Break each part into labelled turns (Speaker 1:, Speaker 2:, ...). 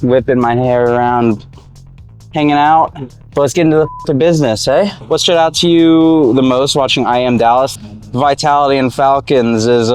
Speaker 1: whipping my hair around, hanging out. But let's get into the business, eh? What stood out to you the most watching IEM Dallas? Vitality and Falcons is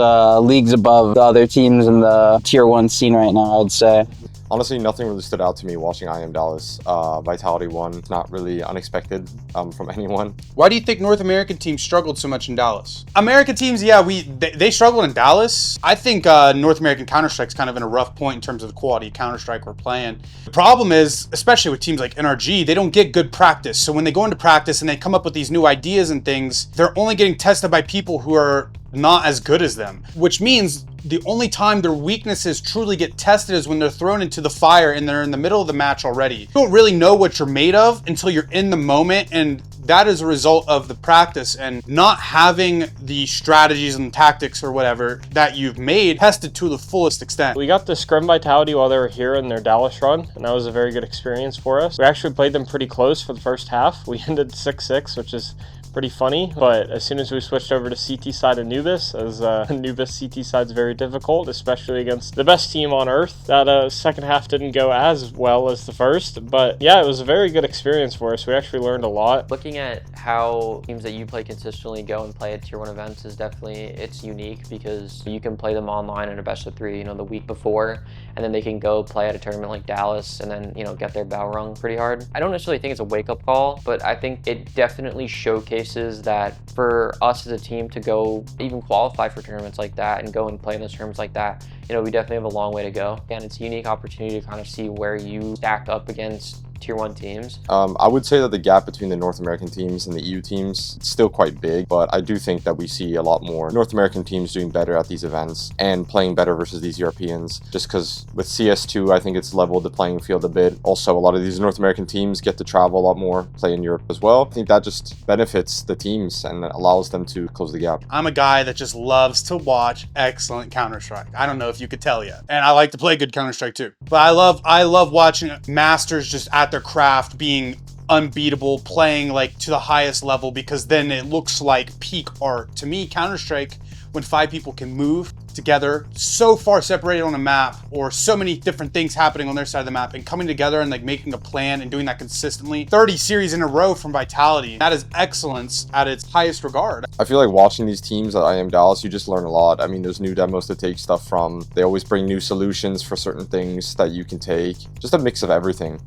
Speaker 1: leagues above the other teams in the Tier 1 scene right now, I'd say.
Speaker 2: Honestly, nothing really stood out to me watching IEM Dallas. Vitality won, not really unexpected from anyone.
Speaker 3: Why do you think North American teams struggled so much in Dallas? American teams, yeah, they struggled in Dallas. I think North American Counter-Strike's kind of in a rough point in terms of the quality of Counter-Strike we're playing. The problem is, especially with teams like NRG, they don't get good practice. So when they go into practice and they come up with these new ideas and things, they're only getting tested by people who are not as good as them, which means the only time their weaknesses truly get tested is when they're thrown into the fire and they're in the middle of the match already. You don't really know what you're made of until you're in the moment, and that is a result of the practice and not having the strategies and tactics or whatever that you've made tested to the fullest extent.
Speaker 4: We got the scrim Vitality while they were here in their Dallas run, and that was a very good experience for us. We actually played them pretty close for the first half. We ended 6-6, which is pretty funny, but as soon as we switched over to CT side of Anubis, as Anubis CT side's very difficult, especially against the best team on earth, that second half didn't go as well as the first, but yeah, it was a very good experience for us. We actually learned a lot.
Speaker 5: Looking at how teams that you play consistently go and play at Tier 1 events is definitely, it's unique because you can play them online in a best of 3, the week before, and then they can go play at a tournament like Dallas and then, get their bell rung pretty hard. I don't necessarily think it's a wake-up call, but I think it definitely showcases that for us as a team to go even qualify for tournaments like that and go and play in those tournaments like that, we definitely have a long way to go. And it's a unique opportunity to kind of see where you stack up against Tier 1 teams.
Speaker 2: I would say that the gap between the North American teams and the EU teams is still quite big, but I do think that we see a lot more North American teams doing better at these events and playing better versus these Europeans, just because with CS2, I think it's leveled the playing field a bit. Also, a lot of these North American teams get to travel a lot more, play in Europe as well. I think that just benefits the teams and allows them to close the gap.
Speaker 3: I'm a guy that just loves to watch excellent Counter-Strike. I don't know if you could tell yet. And I like to play good Counter-Strike too. But I love watching masters just at their craft being unbeatable, playing like to the highest level, because then it looks like peak art. To me, Counter-Strike, when 5 people can move together so far separated on a map, or so many different things happening on their side of the map and coming together and like making a plan and doing that consistently, 30 series in a row from Vitality, that is excellence at its highest regard.
Speaker 2: I feel like watching these teams at IEM Dallas, you just learn a lot. I mean, there's new demos to take stuff from. They always bring new solutions for certain things that you can take. Just a mix of everything.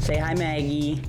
Speaker 1: Say hi, Maggie.